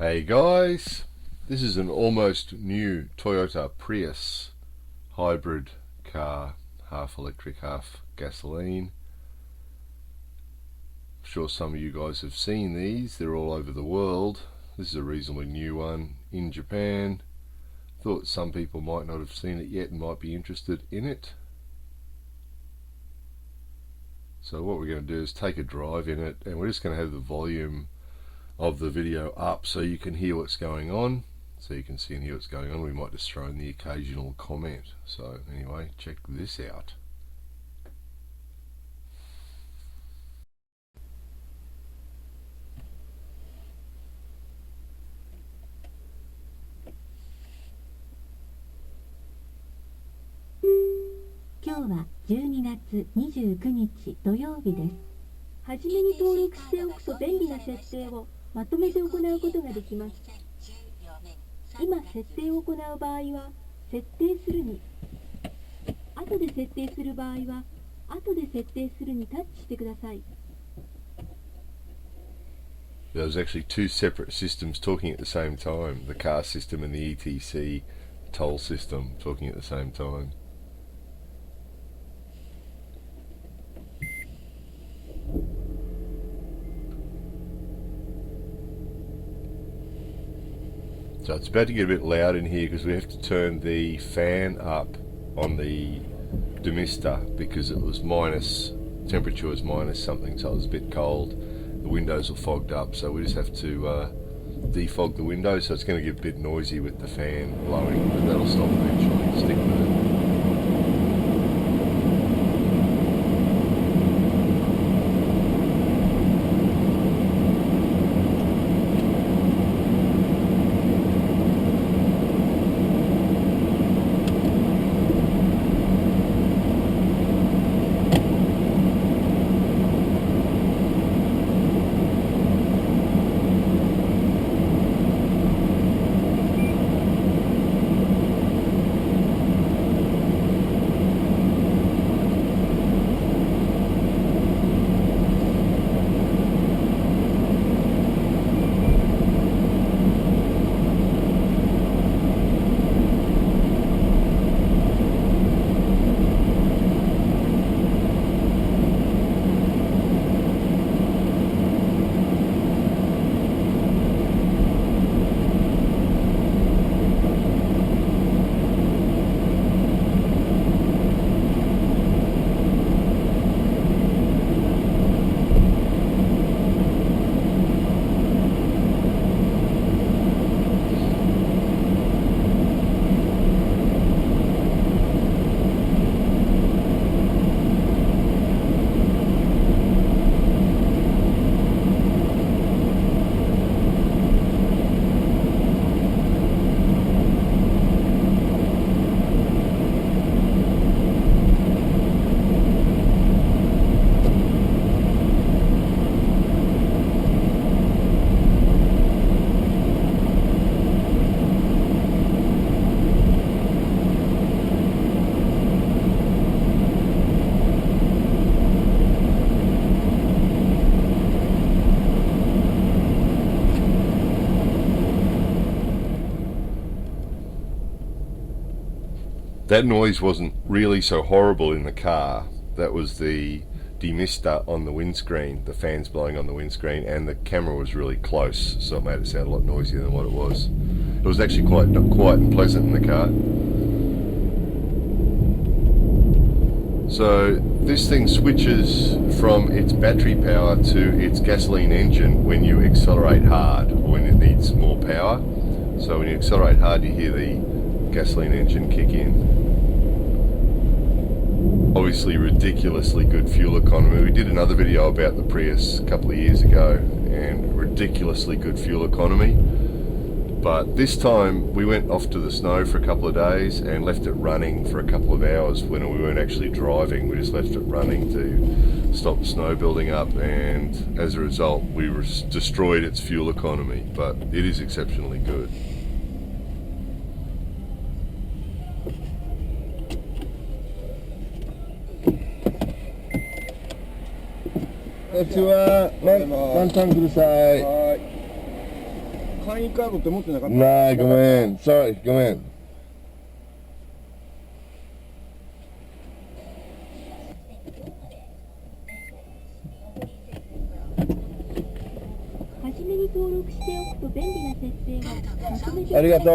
Hey guys, this is an almost new Toyota Prius hybrid car, half electric, half gasoline. I'm sure some of you guys have seen these, they're all over the world. This is a reasonably new one in Japan. Thought some people might not have seen it yet and might be interested in it. So what we're going to do is take a drive in it, and we're just going to have the volume of the video up so you can hear what's going on, so you can see and hear what's going on. We might just throw in the occasional comment. So anyway, check this out. Todayは12月29日土曜日です。はじめに登録しておくと便利な設定をまとめて行うことができます。今設定を行う場合は設定するに、後で設定する場合は後で設定するにタッチしてください。There's actually two separate systems talking at the same time, the car system and the ETC toll system talking at the same time. So it's about to get a bit loud in here because we have to turn the fan up on the demister because it was temperature was minus something, so it was a bit cold. The windows were fogged up, so we just have to defog the windows, so it's going to get a bit noisy with the fan blowing, but that'll stop eventually. Stick with it. That noise wasn't really so horrible in the car. That was the demister on the windscreen, the fans blowing on the windscreen, and the camera was really close, so it made it sound a lot noisier than what it was. It was actually quite quiet and pleasant in the car. So this thing switches from its battery power to its gasoline engine when you accelerate hard, or when it needs more power. So when you accelerate hard, you hear the gasoline engine kick in. Obviously ridiculously good fuel economy. We did another video about the Prius a couple of years ago, and ridiculously good fuel economy. But this time we went off to the snow for a couple of days and left it running for a couple of hours when we weren't actually driving. We just left it running to stop the snow building up, and as a result we destroyed its fuel economy, but it is exceptionally good. こんにちは。ワンタンください。簡易カードって持ってなかった？ない、ごめん。Sorry、ごめん。はじめに登録しておくと便利な設定がまとめてありがとう。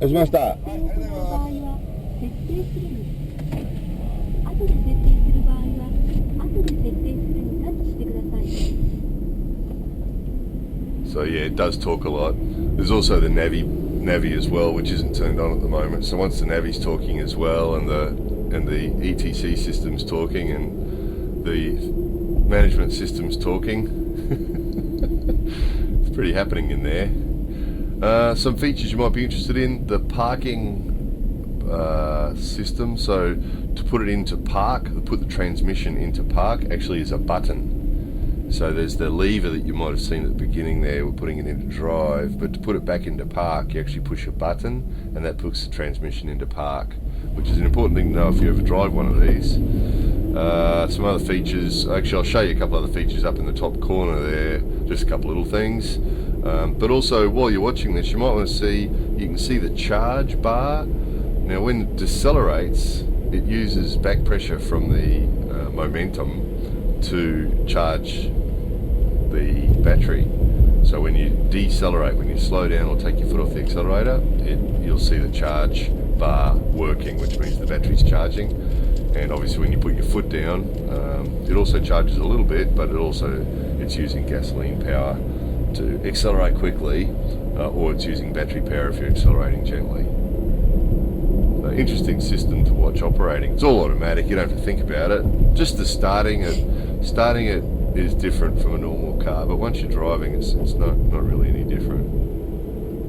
どうしました？設定を行う場合は設定するに、後で設定する場合は後で設定するにタッチしてください。So yeah, it does talk a lot. There's also the Navi as well, which isn't turned on at the moment. So once the Navi's talking as well, and the ETC system's talking, and the management system's talking, it's pretty happening in there. Some features you might be interested in: the parking system. So to put it into park, put the transmission into park, actually is a button. So there's the lever that you might have seen at the beginning there, we're putting it into drive, but to put it back into park, you actually push a button, and that puts the transmission into park, which is an important thing to know if you ever drive one of these. Some other features, actually I'll show you a couple other features up in the top corner there, just a couple little things. But also, while you're watching this, you might want to see, you can see the charge bar. Now when it decelerates, it uses back pressure from the momentum to charge the battery. So when you decelerate, when you slow down or take your foot off the accelerator, you'll see the charge bar working, which means the battery's charging. And obviously when you put your foot down, it also charges a little bit, but it's using gasoline power to accelerate quickly, or it's using battery power if you're accelerating gently. Interesting system to watch operating. It's all automatic, you don't have to think about it. Just the starting it is different from a normal car, but once you're driving, it's not really any different.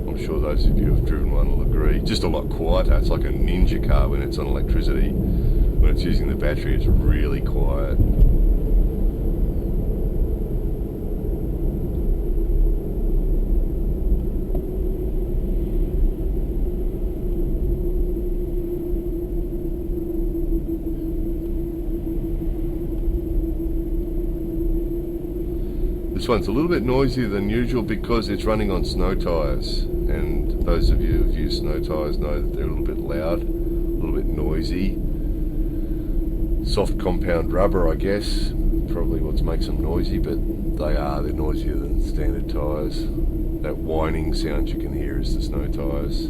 I'm sure those of you who have driven one will agree. Just a lot quieter. It's like a ninja car when it's on electricity. When it's using the battery, it's really quiet. This one's a little bit noisier than usual because it's running on snow tyres, and those of you who've used snow tyres know that they're a little bit loud, a little bit noisy. Soft compound rubber, I guess, probably what makes them noisy, but they're noisier than standard tyres. That whining sound you can hear is the snow tyres.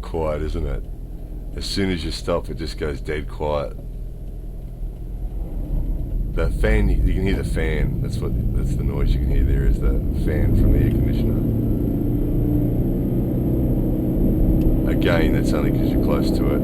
Quiet, isn't it? As soon as you stop, it just goes dead quiet. The fan, you can hear the fan. That's the noise you can hear there, is the fan from the air conditioner. Again, that's only because you're close to it.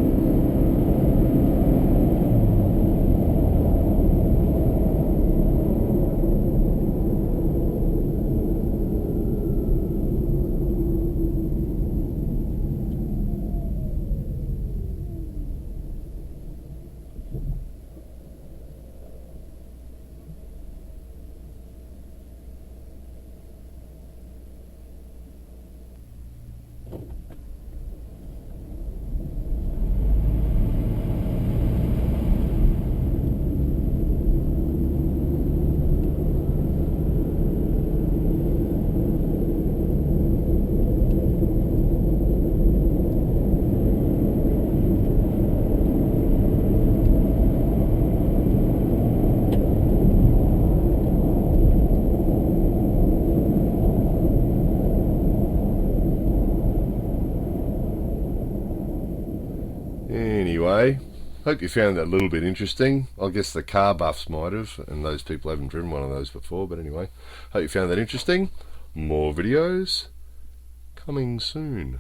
Anyway, hope you found that a little bit interesting. I guess the car buffs might have, and those people haven't driven one of those before, but anyway, hope you found that interesting. More videos coming soon.